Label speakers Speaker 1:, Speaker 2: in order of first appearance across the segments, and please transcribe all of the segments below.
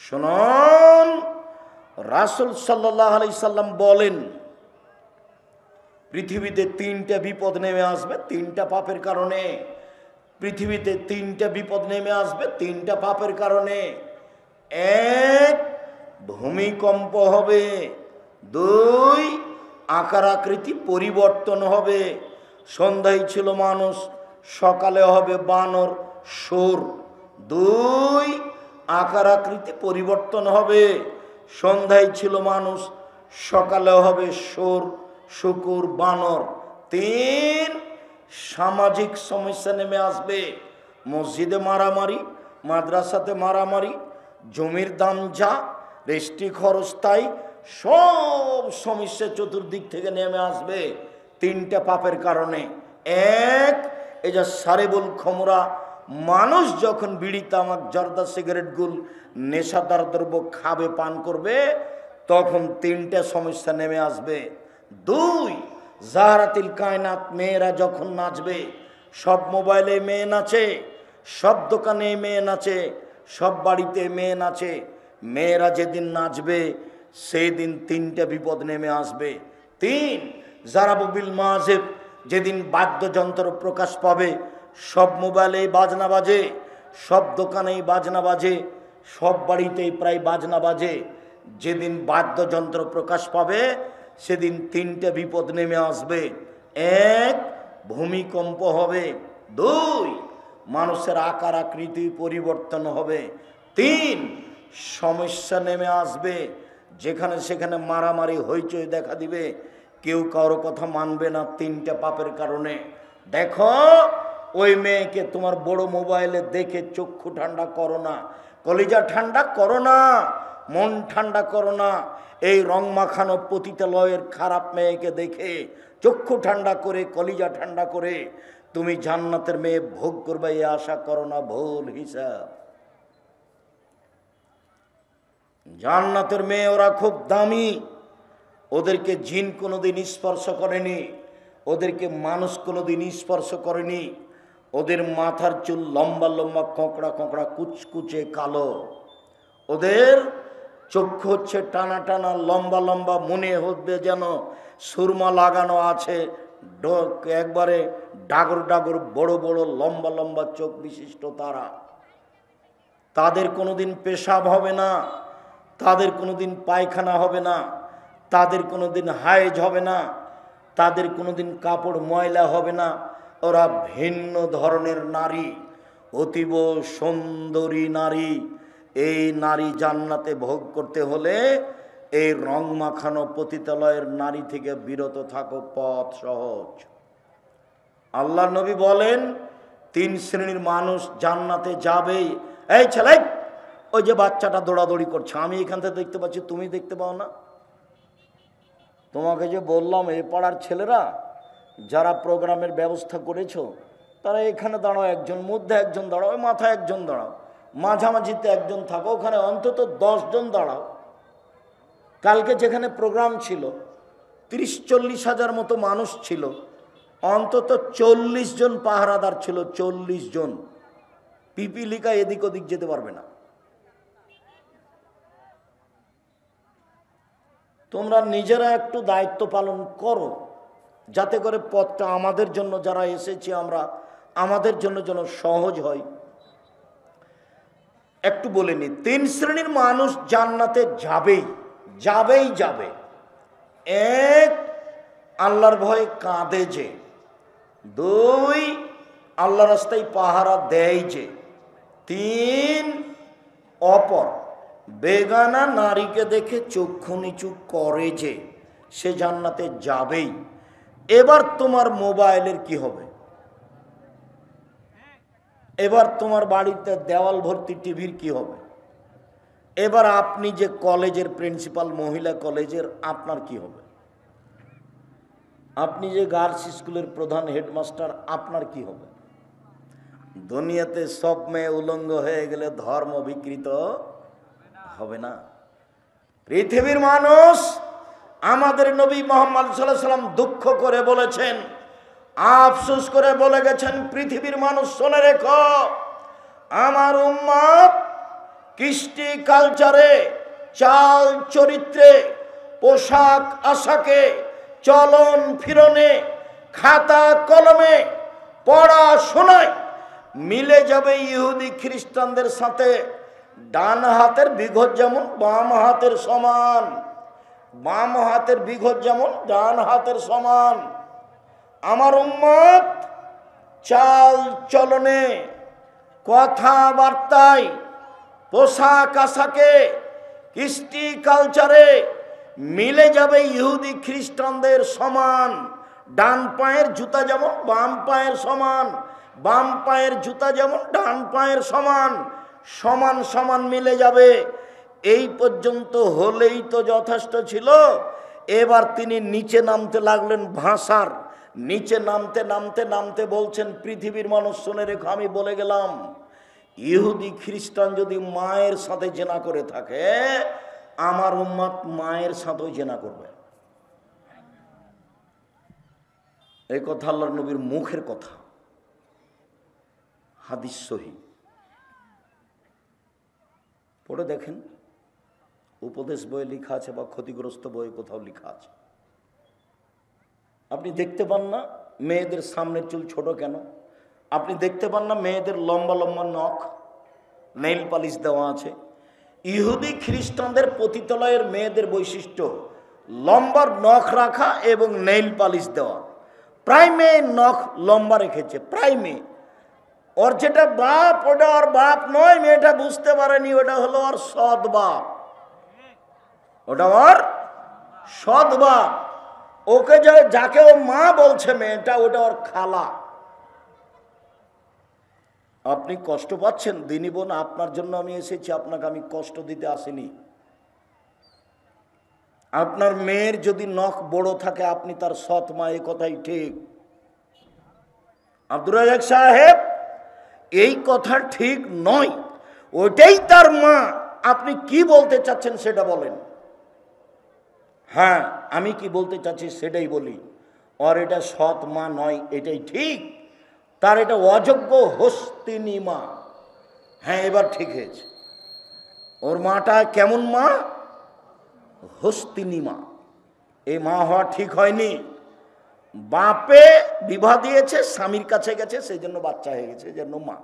Speaker 1: শুনুন, রাসূল সাল্লাল্লাহু আলাইহি সাল্লাম বলেন, পৃথিবীতে তিনটা বিপদ নেমে আসবে তিনটা পাপের কারণে। পৃথিবীতে তিনটা বিপদ নেমে আসবে তিনটা পাপের কারণে। এক, ভূমিকম্প হবে। দুই, আকার আকৃতি পরিবর্তন হবে। সন্ধ্যায় ছিল মানুষ, সকালে হবে বানর, সুর। দুই, আকার আকৃতি পরিবর্তন হবে। সন্ধ্যায় ছিল মানুষ, সকালে হবে সুর, শুকুর, বানর। তিন, সামাজিক সমস্যা নেমে আসবে। মসজিদে মারামারি, মাদ্রাসাতে মারামারি, জমির দাম যা, রেস্টি খরচ তাই, সব সমস্যা চতুর্দিক থেকে নেমে আসবে তিনটা পাপের কারণে। এক, এই যে সারেবুল খমরা, মানুষ যখন বিড়ি, তামাক, জর্দা, সিগারেট, গুল, নেশাদার দ্রব্য খাবে, পান করবে, তখন তিনটা সমস্যা নেমে আসবে। দুই, জাহারাতিল কায়নাত, মেয়েরা যখন নাচবে, সব মোবাইলে মেয়ে নাচে, সব দোকানে মেয়ে নাচে, সব বাড়িতে মেয়ে নাচে। মেয়েরা যেদিন নাচবে সেই দিন তিনটা বিপদ নেমে আসবে। তিন, জারাবুবিল মাজেব, যেদিন বাদ্যযন্ত্র প্রকাশ পাবে, সব মোবাইলেই বাজনা বাজে, সব দোকানেই বাজনা বাজে, সব বাড়িতেই প্রায় বাজনা বাজে। যেদিন বাদ্যযন্ত্র প্রকাশ পাবে সেদিন তিনটা বিপদ নেমে আসবে। এক, ভূমিকম্প হবে। দুই, মানুষের আকার আকৃতি পরিবর্তন হবে। তিন, সমস্যা নেমে আসবে, যেখানে সেখানে মারামারি হইচই দেখা দিবে, কেউ কারো কথা মানবে না তিনটা পাপের কারণে। দেখো, ওই মেয়েকে তোমার বড় মোবাইলে দেখে চক্ষু ঠান্ডা করো না, কলিজা ঠান্ডা করো না, মন ঠান্ডা করো না। এই রং মাখানো পতিতালয়ের খারাপ মেয়েকে দেখে চক্ষু ঠান্ডা করে, কলিজা ঠান্ডা করে তুমি জান্নাতের মেয়ে ভোগ করবে, এই আশা করো না, ভুল হিসাব। জান্নাতের মেয়ে ওরা খুব দামি, ওদেরকে জিন কোনোদিন স্পর্শ করেনি, ওদেরকে মানুষ কোনোদিন স্পর্শ করেনি। ওদের মাথার চুল লম্বা লম্বা, কোঁকড়া কোঁকড়া, কুচকুচে কালো। ওদের চক্ষু হচ্ছে টানা টানা, লম্বা লম্বা, মনে হবে যেন সুরমা লাগানো আছে, একবারে ডাগর ডাগর, বড় বড় লম্বা লম্বা চোখ বিশিষ্ট তারা। তাদের কোনোদিন পেশাব হবে না, তাদের কোনোদিন পায়খানা হবে না, তাদের কোনোদিন হায়েজ হবে না, তাদের কোনোদিন কাপড় ময়লা হবে না। ওরা ভিন্ন ধরনের নারী, অতীব সুন্দরী নারী। এই নারী জান্নাতে ভোগ করতে হলে এই রং মাখানো পতিতালয়ের নারী থেকে বিরত থাকো, পথ সহজ। আল্লাহ নবী বলেন, তিন শ্রেণীর মানুষ জান্নাতে যাবেই। এই ছেলে, ওই যে বাচ্চাটা দৌড়াদৌড়ি করছে, আমি এখান থেকে দেখতে পাচ্ছি, তুমি দেখতে পাও না? তোমাকে যে বললাম, এই পাড়ার ছেলেরা যারা প্রোগ্রামের ব্যবস্থা করেছো, তারা এখানে দাঁড়াও, একজন মধ্যে একজন দাঁড়াও, ওই মাথায় একজন দাঁড়াও, মাঝামাঝিতে একজন থাকো, ওখানে অন্তত 10 জন দাঁড়াও। কালকে যেখানে প্রোগ্রাম ছিল 30-40 হাজার মতো মানুষ ছিল, অন্তত 40 জন পাহারাদার ছিল, 40 জন। পিপিলিকা এদিক ওদিক যেতে পারবে না। তোমরা নিজেরা একটু দায়িত্ব পালন করো, যাতে করে পথটা আমাদের জন্য, যারা এসেছি আমরা, আমাদের জন্য যেন সহজ হয়। একটু বলে নি, 3 শ্রেণীর মানুষ জান্নাতে যাবেই যাবেই যাবে। এক, আল্লাহর ভয়ে কাঁদে যে। 2, আল্লাহ রাস্তায় পাহারা দেয় যে। 3, অপর বেগানা নারীকে দেখে চক্ষু নিচু করে যে, সে জান্নাতে যাবেই। এবার তোমার মোবাইলের কি হবে? এবার তোমার বাড়িতে দেওয়াল ভর্তি টিভির কি হবে? এবার আপনি যে কলেজের প্রিন্সিপাল, মহিলা কলেজের, আপনার কি হবে? আপনি যে গার্লস স্কুলের প্রধান, হেডমাস্টার, আপনার কি হবে? দুনিয়াতে সব মেয়ে উলঙ্গ হয়ে গেলে ধর্ম বিকৃত হবে না। পৃথিবীর মানুষ, আমাদের নবী মুহাম্মদ সাল্লাল্লাহু আলাইহি ওয়াসাল্লাম দুঃখ করে বলেছেন, আফসোস করে বলে গেছেন, পৃথিবীর মানুষ শোনে রেখো, আমার উম্মত কৃষ্টি কালচারে, চাল চরিত্রে, পোশাক আশাকে, চলন ফিরনে, খাতা কলমে, পড়াশোনায় মিলে যাবে ইহুদি খ্রিস্টানদের সাথে। ডান হাতের বিঘত যেমন বাম হাতের সমান, বাম হাতের বিঘত যেমন ডান হাতের সমান। আমার উম্মত চাল চলনে, কথাবার্তায়, পোশাক আশাকে, কৃষ্টি কালচারে মিলে যাবে ইহুদি খ্রিস্টানদের সমান। ডান পায়ের জুতা যেমন বাম পায়ের সমান, বাম পায়ের জুতা যেমন ডান পায়ের সমান, সমান সমান মিলে যাবে। এই পর্যন্ত হলেই তো যথেষ্ট ছিল। এবার তিনি নিচে নামতে লাগলেন ভাষার। নিচে নামতে নামতে নামতে বলছেন, পৃথিবীর মানুষ শুনে রেখো, আমি বলে গেলাম, ইহুদি খ্রিস্টান যদি মায়ের সাথে জেনা করে থাকে, আমার উম্মত মায়ের সাথেও জেনা করবে। এই কথা আল্লাহর নবীর মুখের কথা, হাদিস সহিহ। পড়ে দেখেন, উপদেশ বইয়ে লেখা আছে বা ক্ষতিগ্রস্ত বইয়ে কোথাও লেখা আছে। আপনি দেখতে পান না মেয়েদের সামনের চুল ছোট কেন? আপনি দেখতে পান না মেয়েদের লম্বা লম্বা নখ, নেইল পালিশ দেওয়া আছে? ইহুদি খ্রিস্টানদের পতিতালয়ের মেয়েদের বৈশিষ্ট্য লম্বা নখ রাখা এবং নেইল পালিশ দেওয়া। প্রায় মেয়ে নখ লম্বা রেখেছে, প্রায় মেয়ে। ওর যেটা বাপ ওটা ওর বাপ নয়, মেয়েটা বুঝতে পারেনি, ওটা হলো ওর সৎ বাপ, ওটা ওর সৎ বাপ। ওকে যাকে ও মা বলছে মেয়েটা, ওটা ওর খালা। আপনি কষ্ট পাচ্ছেন দিনী বোন, আপনার জন্য আমি এসেছি, আপনাকে আমি কষ্ট দিতে আসিনি। আপনার মেয়ের যদি নখ বড় থাকে আপনি তার সৎ মা, এই কথাই ঠিক। আব্দুর রাজ্জাক সাহেব, এই কথা ঠিক নয়, ওইটাই তার মা। আপনি কি বলতে চাচ্ছেন সেটা বলেন। হ্যাঁ, আমি কি বলতে চাচ্ছি সেটাই বলি। ওর এটা সৎ মা নয়, এটাই ঠিক। তার এটা অযোগ্য হস্তিনী মা। হ্যাঁ, এবার ঠিক হয়েছে। ওর মাটা কেমন মা? হস্তিনী মা। এই মা হওয়া ঠিক হয়নি। বাপে বিবাহ দিয়েছে, স্বামীর কাছে গেছে, সেই জন্য বাচ্চা হয়ে গেছে, জন্য মা।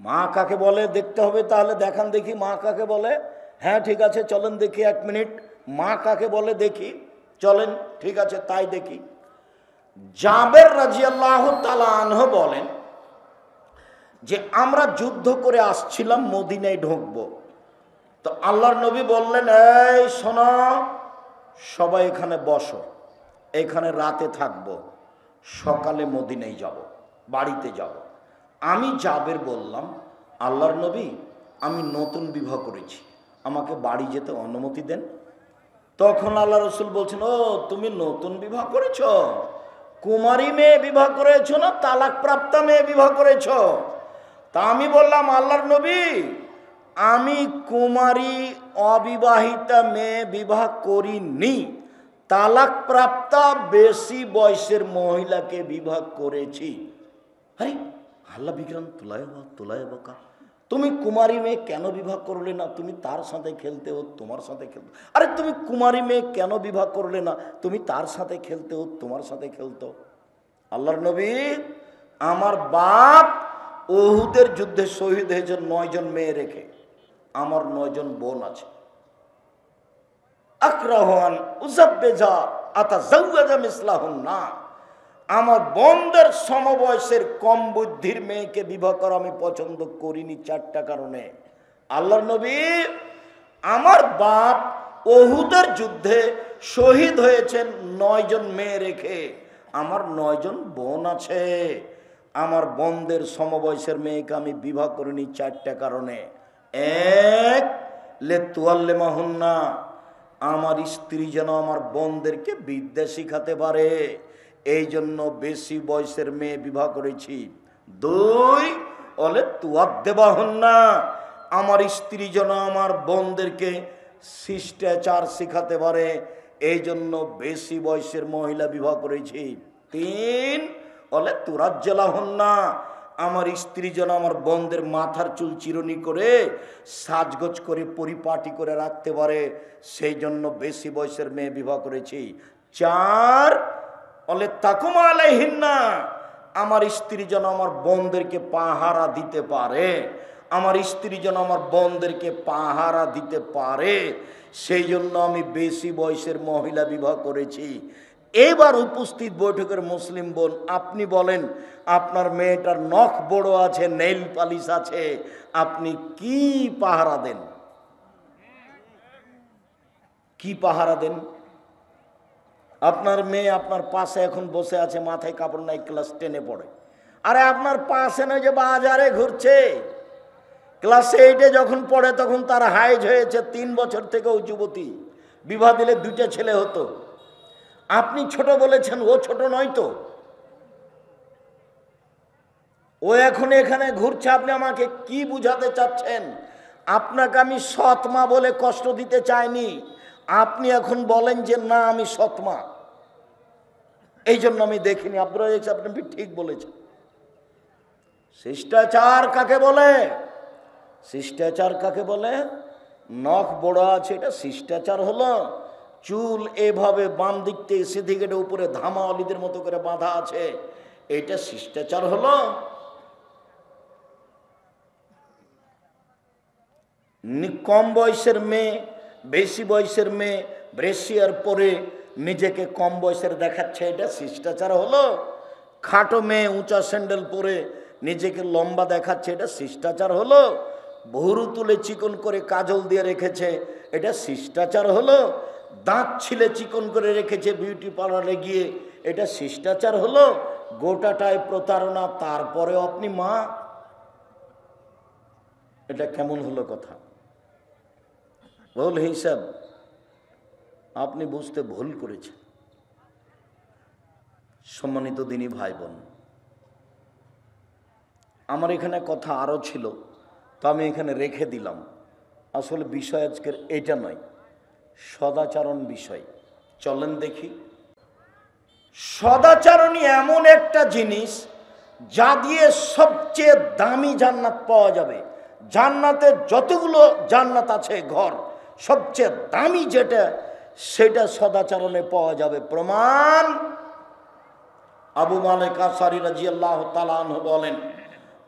Speaker 1: মা কাকে বলে দেখতে হবে, তাহলে দেখান দেখি মা কাকে বলে। হ্যাঁ ঠিক আছে, চলেন দেখি, 1 মিনিট। মা কাকে বলে দেখি, চলেন, ঠিক আছে তাই দেখি। জাবের রাদিয়াল্লাহু তাআলা আনহু বলেন যে আমরা যুদ্ধ করে আসছিলাম, মদিনায় ঢুকবো। তো আল্লাহর নবী বললেন, এই শোনো, সবাই এখানে বসো, এখানে রাতে থাকবো, সকালে মদিনায় যাব, বাড়িতে যাব। আমি জাবের বললাম, আল্লাহর নবী, আমি নতুন বিবাহ করেছি, আমাকে বাড়ি যেতে অনুমতি দেন। তখন আল্লাহ রসুল বলছেন, ও তুমি নতুন বিবাহ করেছ? কুমারী মেয়ে বিবাহ করেছ না তালাক প্রাপ্তা মেয়ে বিবাহ করেছ? তা আমি বললাম, আল্লাহর নবী, আমি কুমারী অবিবাহিতা মেয়ে বিবাহ করিনি, তালাক প্রাপ্তা বেশি বয়সের মহিলাকে বিবাহ করেছি। আরে আল্লাহ বিক্রাম তোলায় বকা, তুমি কুমারী মেয়ে কেন বিবাহ করলে না? তুমি তার সাথে খেলতে ও তোমার সাথে খেলতো। আরে তুমি কুমারী মেয়ে কেন বিবাহ করলে না? তুমি তার সাথে খেলতে ও তোমার সাথে খেলতো। আল্লাহর নবী, আমার বাপ উহুদের যুদ্ধে শহীদ হয়েছে 9 জন মেয়ে রেখে, আমার 9 জন বোন আছে। আকরাহান উযাব্বিজা আতাযাওয়াজা মিসলাহুন্না, আমার বোনদের সমবয়সের কম বুদ্ধির মেয়েকে বিবাহ করা আমি পছন্দ করিনি 4টা কারণে। আল্লাহর নবী, আমার বাপ উহুদের যুদ্ধে শহীদ হয়েছেন 9 জন মেয়ে রেখে, আমার 9 জন বোন আছে, আমার বোনদের সমবয়সের মেয়েকে আমি বিবাহ করিনি 4টা কারণে। 1, লিতুআল্লিমাহুন্না, আমার স্ত্রী যেন আমার বোনদেরকে বিদ্যা শিখাতে পারে, এই জন্য বেশি বয়সের মেয়ে বিবাহ করেছি। 2, লিতুআদ্দিবাহুন্না, আমার স্ত্রী যেন আমার বোনদেরকে শিষ্টাচার শিখাতে পারে, এই জন্য বেশি বয়সের মহিলা বিবাহ করেছি। 3, লিতুরাজ্জিলাহুন্না, আমার স্ত্রী যেন আমার বোনদের মাথার চুল চিরুনি করে সাজগোজ করে পরিপাটি করে রাখতে পারে, সেই জন্য বেশি বয়সের মেয়ে বিবাহ করেছি। 4 বলে তাকুমা আলাইহিন্না, আমার স্ত্রী যেন আমার বোনদেরকে পাহারা দিতে পারে, আমার স্ত্রী যেন আমার বোনদেরকে পাহারা দিতে পারে, সেই জন্য আমি বেশি বয়সের মহিলা বিবাহ করেছি। এবার উপস্থিত বৈঠকের মুসলিম বোন, আপনি বলেন আপনার মেয়েটার নখ বড় আছে, নেইল পালিশ আছে, আপনি কি পাহারা দেন? কি পাহারা দেন? আপনার মেয়ে আপনার পাশে এখন বসে আছে, মাথায় কাপড় নাই, ক্লাস 10-এ পড়ে। আরে আপনার পাশে নয় যে বাজারে ঘুরছে। ক্লাস 8-এ যখন পড়ে তখন তার হাইজ হয়েছে 3 বছর থেকেও যুবতী, বিবাহ দিলে 2টা ছেলে হতো। আপনি ছোট বলেছেন, ও ছোট নয় তো, ও এখন এখানে ঘুরছে। আপনি আমাকে কি বুঝাতে চাচ্ছেন? আপনাকে আমি সৎ মা বলে কষ্ট দিতে চাইনি, আপনি এখন বলেন যে না আমি সৎ মা, এই জন্য আমি দেখিনি। আপনারা আপনি ঠিক বলেছেন। শিষ্টাচার কাকে বলে? শিষ্টাচার কাকে বলে? নখ বড় আছে এটা শিষ্টাচার হলো? চুল এভাবে বাম দিক থেকে সেদিকে উপরে ধামাওয়ালিদের মতো করে বাঁধা আছে, এটা শিষ্টাচার হলো? কম বয়সের মেয়ে, বেশি বয়সের মেয়ে ব্রেসিয়ার পরে নিজেকে কম বয়সের দেখাচ্ছে, এটা শিষ্টাচার হলো? খাটো মেয়ে উঁচা স্যান্ডেল পরে নিজেকে লম্বা দেখাচ্ছে, এটা শিষ্টাচার হলো? ভুরু তুলে চিকন করে কাজল দিয়ে রেখেছে, এটা শিষ্টাচার হলো? দাঁত ছিলে চিকন করে রেখেছে বিউটি পার্লারে গিয়ে, এটা শিষ্টাচার হলো? গোটাটায় প্রতারণা, তারপরে আপনি মা, এটা কেমন হলো কথা? ভুল হিসাব, আপনি বুঝতে ভুল করেছেন। সম্মানিত দিনী ভাই বোন, আমার এখানে কথা আরো ছিল, তো আমি এখানে রেখে দিলাম। আসলে বিষয় আজকের এটা নয়, সদাচরণ বিষয়। চলেন দেখি। সদাচরণই এমন একটা জিনিস যা দিয়ে সবচেয়ে দামি জান্নাত পাওয়া যাবে। জান্নাতে যতগুলো জান্নাত আছে ঘর, সবচেয়ে দামি যেটা, সেটা সদাচরণে পাওয়া যাবে। প্রমাণ আবু মালিক আশআরী রাদিয়াল্লাহু তাআলা আনহু বলেন,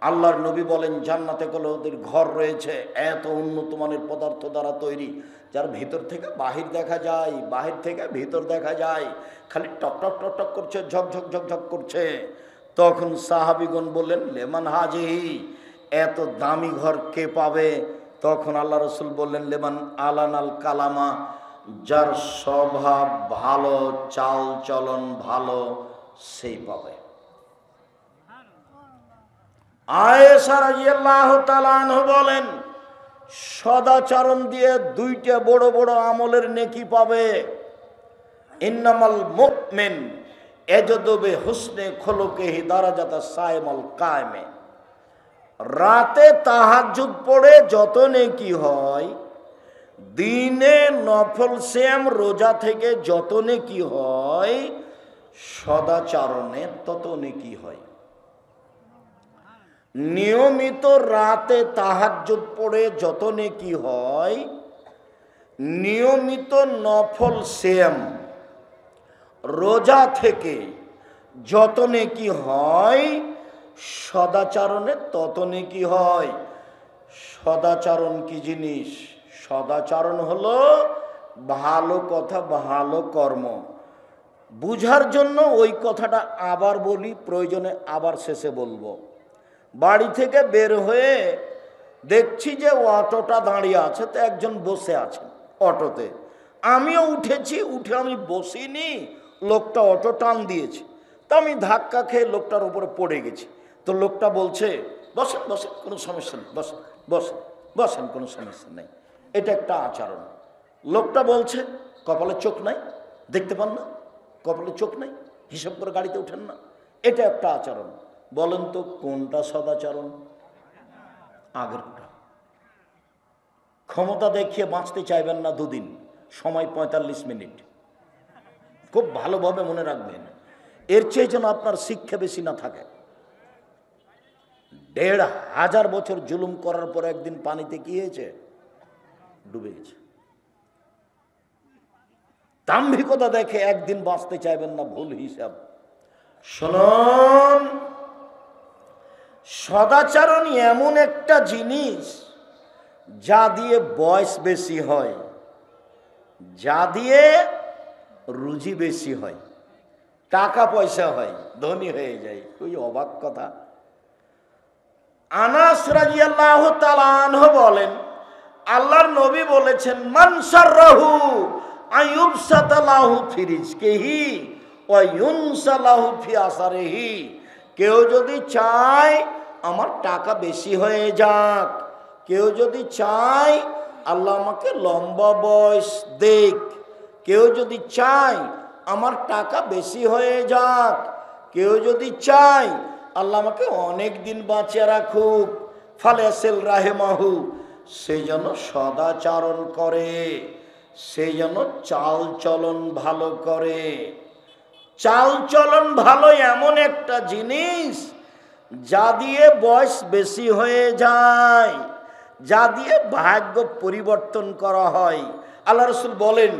Speaker 1: আল্লাহর নবী বলেন জান্নাতে কোনো ওদের ঘর রয়েছে এত উন্নত মানের পদার্থ দ্বারা তৈরি, যার ভিতর থেকে বাহির দেখা যায়, বাহির থেকে ভিতর দেখা যায়, খালি টক টক টক টক করছে, ঝকঝক ঝকঝক করছে। তখন সাহাবীগণ বললেন লেমান হাজিহি, এত দামি ঘর কে পাবে? তখন আল্লাহ রসুল বললেন লেমান আলানাল কালামা, যার স্বভাব ভালো, চাল চলন ভালো, সেই পাবে। আয়েশা রাদিয়াল্লাহু তাআলা আনহা বলেন সদাচরণ দিয়ে 2টা বড় বড় আমলের নেকি পাবে। ইন্নামাল মুমিন ইয়াজদু বিহুসনি খুলুকিহি দারাজাতা সাইমাল কায়েমে, রাতে তাহাজ্জুদ পড়ে যত নেকি হয়, দিনে নফল সিয়াম রোজা থেকে যত নেকি হয়, সদাচরণে তত নেকি হয়। নিয়মিত রাতে তাহাজ্জুদ পড়ে যত নেকি হয়, নিয়মিত নফল সিয়াম রোজা থেকে যত নেকি হয়, সদাচরণে তত নেকি হয়। সদাচরণ কি জিনিস? সদাচরণ হলো ভালো কথা, ভালো কর্ম। বুঝার জন্য ওই কথাটা আবার বলি, প্রয়োজনে আবার শেষে বলবো। বাড়ি থেকে বের হয়ে দেখছি যে অটোটা দাঁড়িয়ে আছে, তো একজন বসে আছেন অটোতে। আমিও উঠেছি, উঠে আমি বসিনি, লোকটা অটো টান দিয়েছে, তো আমি ধাক্কা খেয়ে লোকটার উপরে পড়ে গেছি। তো লোকটা বলছে বসেন বসেন, কোনো সমস্যা নেই, বসেন বসেন বসেন, কোনো সমস্যা নেই। এটা একটা আচরণ। লোকটা বলছে কপালে চোখ নাই, দেখতে পান না, কপালে চোখ নাই, হিসাব করে গাড়িতে ওঠেন না, এটা একটা আচরণ। বলেন তো কোনটা সদাচরণ? আগেরটা। ক্ষমতা দেখিয়ে বাঁচতে চাইবেন না 2 দিন, সময় 45 মিনিট, খুব ভালোভাবে মনে রাখবেন। এর চেয়ে যেন আপনার শিক্ষা বেশি না থাকে। 1,500 বছর জুলুম করার পর একদিন পানিতে কি হয়েছে? ডুবে গেছে। দাম্ভিকতা দেখে একদিন বাঁচতে চাইবেন না, ভুল হিসাব। শুনুন, সদাচরণ এমন একটা জিনিস যা দিয়ে বয়স বেশি হয়, যা দিয়ে রুজি বেশি হয়, টাকা পয়সা হয়, ধনী হয়ে যায়। ওই অবাক কথা। আনাস রাদিয়াল্লাহু তাআলা আনহু বলেন, আল্লাহর নবী বলেছেন, মান সাররাহু আইয়ুবসাতালাহু ফি রিজকিহি ওয়া ইউনসালাহু ফি আসারিহি। কেউ যদি চায় আমার টাকা বেশি হয়ে যাক, কেউ যদি চায় আল্লাহ আমাকে লম্বা বয়স দেখ, কেউ যদি চায় আমার টাকা বেশি হয়ে যাক, কেউ যদি চায় আল্লাহ আমাকে অনেক দিন বাঁচিয়ে রাখুক, ফালেসেল রাহেমাহু, সে যেন সদাচরণ করে, সে যেন চাল চলন ভালো করে। চাল চলন ভালো এমন একটা জিনিস যা দিয়ে বয়স বেশি হয়ে যায়, যা দিয়ে ভাগ্য পরিবর্তন করা হয়। আল্লাহ রাসূল বলেন,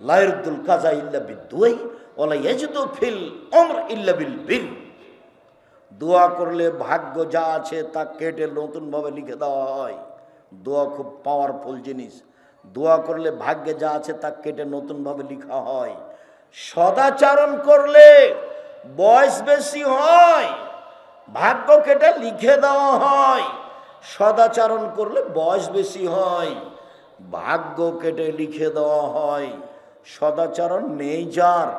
Speaker 1: লা ইয়ারদুল কাযা ইল্লা বিদুআই ওয়া লা ইয়াজিদু ফিল আমর ইল্লা বিল বির। দোয়া করলে ভাগ্য যা আছে তা কেটে নতুনভাবে লিখে দেওয়া হয়। দোয়া খুব পাওয়ারফুল জিনিস। দোয়া করলে ভাগ্যে যা আছে তা কেটে নতুনভাবে লেখা হয়। সদাচরণ করলে বয়স বেশি হয়, ভাগ্য কেটে লিখে দেওয়া হয়। সদাচরণ করলে বয়স বেশি হয়, ভাগ্য কেটে লিখে দেওয়া হয়। সদাচরণ নেই যার,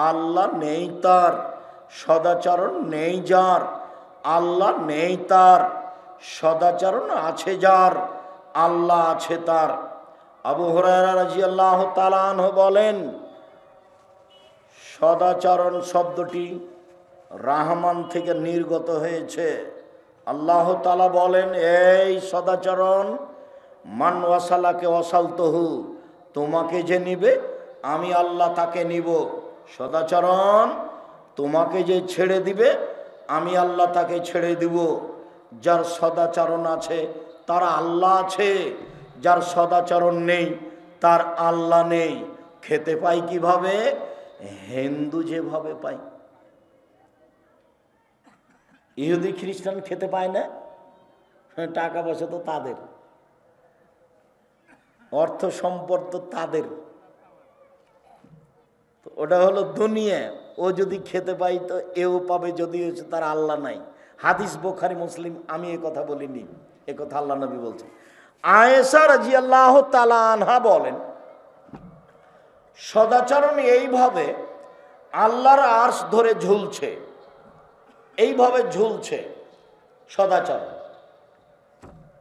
Speaker 1: আল্লাহ নেই তার। সদাচরণ নেই যার, আল্লাহ নেই তার। সদাচরণ আছে যার, আল্লাহ আছে তার। আবু হুরায়রা রাদিয়াল্লাহু তাআলা আনহু বলেন, সদাচরণ শব্দটি রাহমান থেকে নির্গত হয়েছে। আল্লাহ তাআলা বলেন, এই সদাচরণ, মান ওয়াসালাকে ওয়াসালতুহু, তোমাকে যে নিবে আমি আল্লাহ তাকে নিব। সদাচরণ, তোমাকে যে ছেড়ে দিবে আমি আল্লাহ তাকে ছেড়ে দিব। যার সদাচরণ আছে তার আল্লাহ আছে, যার সদাচরণ নেই তার আল্লাহ নেই। খেতে পাই কিভাবে? হিন্দু যেভাবে পায়। ইহুদি খ্রিস্টান খেতে পায় না, টাকা পয়সা তো তাদের, অর্থ সম্পদ তো তাদের, ওটা হলো দুনিয়া। ও যদি খেতে পাই তো এও পাবে, যদি হচ্ছে তার আল্লাহ নাই। হাদিস বুখারী মুসলিম, আমি এ কথা বলিনি, এ কথা আল্লাহ নবী বলছেন। আয়েশা রাদিয়াল্লাহু তাআলা আনহা বলেন, সদাচরণ এইভাবে আল্লাহর আরশ ধরে ঝুলছে, এইভাবে ঝুলছে সদাচরণ।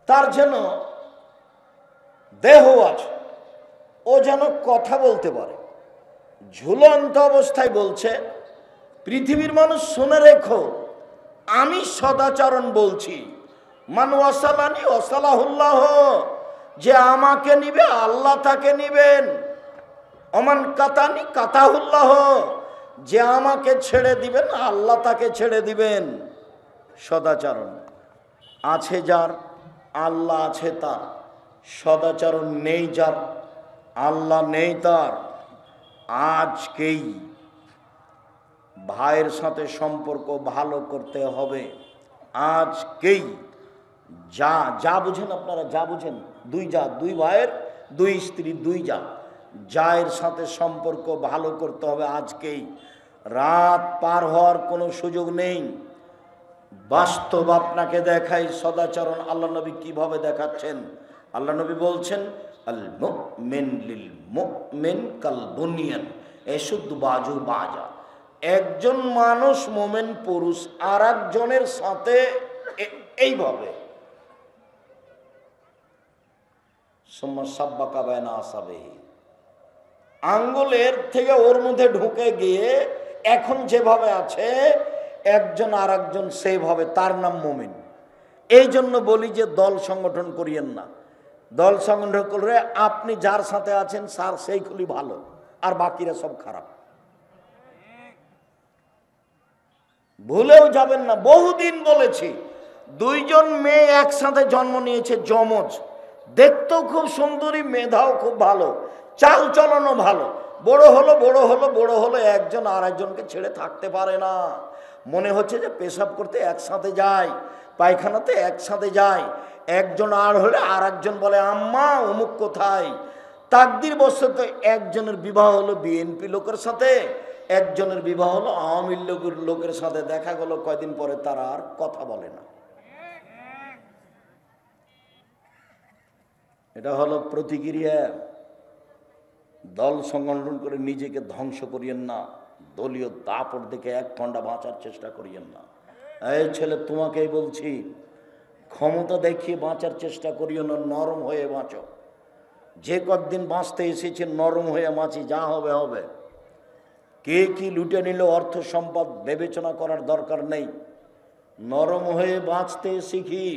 Speaker 1: তার যেন দেহ আছে, ও যেন কথা বলতে পারে। ঝুলন্ত অবস্থায় বলছে, পৃথিবীর মানুষ শুনে রেখো, আমি সদাচরণ বলছি। মান ওয়াসালানি ওয়াসালাহুল্লাহ, যে আমাকে নিবে আল্লাহ তাকে নিবেন। অমান কাতানি কাতাহুল্লাহ, যে আমাকে ছেড়ে দিবেন আল্লাহ তাকে ছেড়ে দিবেন। সদাচরণ আছে যার, আল্লাহ আছে তার। সদাচরণ নেই যার, আল্লাহ নেই তার। আজকেই ভাইয়ের সাথে সম্পর্ক ভালো করতে হবে। আজকেই যা যা বুঝেন আপনারা, যা বুঝেন, দুই যা, দুই ভাইয়ের দুই স্ত্রী, দুই যা, জায়ের সাথে সম্পর্ক ভালো করতে হবে আজকেই। রাত পার হওয়ার কোনো সুযোগ নেই। বাস্তব আপনাকে দেখাই সদাচরণ আল্লাহ নবী কিভাবে দেখাচ্ছেন। আল্লাহ নবী বলছেন, আল মুমিন লিল মুমিন কাল বুনিয়ান ইয়াশুদ্দু বাজু বাজা। একজন মানুষ মোমেন পুরুষ আর একজনের সাথে এইভাবে আঙ্গুলের থেকে ওর মধ্যে ঢুকে গিয়ে এখন যেভাবে আছে একজন আর একজন সেইভাবে, তার নাম মুমিন। এই জন্য বলি যে দল সংগঠন করিয়েন না। দল সংগঠন করে আপনি যার সাথে আছেন স্যার সেইগুলি ভালো, আর বাকিরা সব খারাপ। ভুলেও যাবেন না, বহুদিন বলেছি দুইজন মেয়ে একসাথে জন্ম নিয়েছে, যমজ। দেখতেও খুব সুন্দরী, মেধাও খুব ভালো, চাল চলনও ভালো। বড় হলো বড় হলো বড় হলো, একজন আর একজনকে ছেড়ে থাকতে পারে না। মনে হচ্ছে যে পেশাব করতে একসাথে যায়, পায়খানাতে একসাথে যায়। একজন আর হলে আর একজন বলে আম্মা অমুক কোথায়। তাকদির বশত একজনের বিবাহ হলো বিএনপি লোকের সাথে, একজনের বিবাহ হলো আওয়ামী লীগের লোকের সাথে। দেখা গেল কয়দিন পরে তারা আর কথা বলে না। এটা হলো প্রতিক্রিয়া। দল সংগঠন করে নিজেকে ধ্বংস করিয়েন না, দলীয় দাপট দেখে এক ঘন্টা বাঁচার চেষ্টা করিয়েন না। এই ছেলে তোমাকেই বলছি, ক্ষমতা দেখিয়ে বাঁচার চেষ্টা করিও না, নরম হয়ে বাঁচো। যে কতদিন বাঁচতে এসেছে নরম হয়ে বাঁচি, যা হবে হবে। কে কি লুটে নিল অর্থ সম্পদ বিবেচনা করার দরকার নেই, নরম হয়ে বাঁচতে শিখি।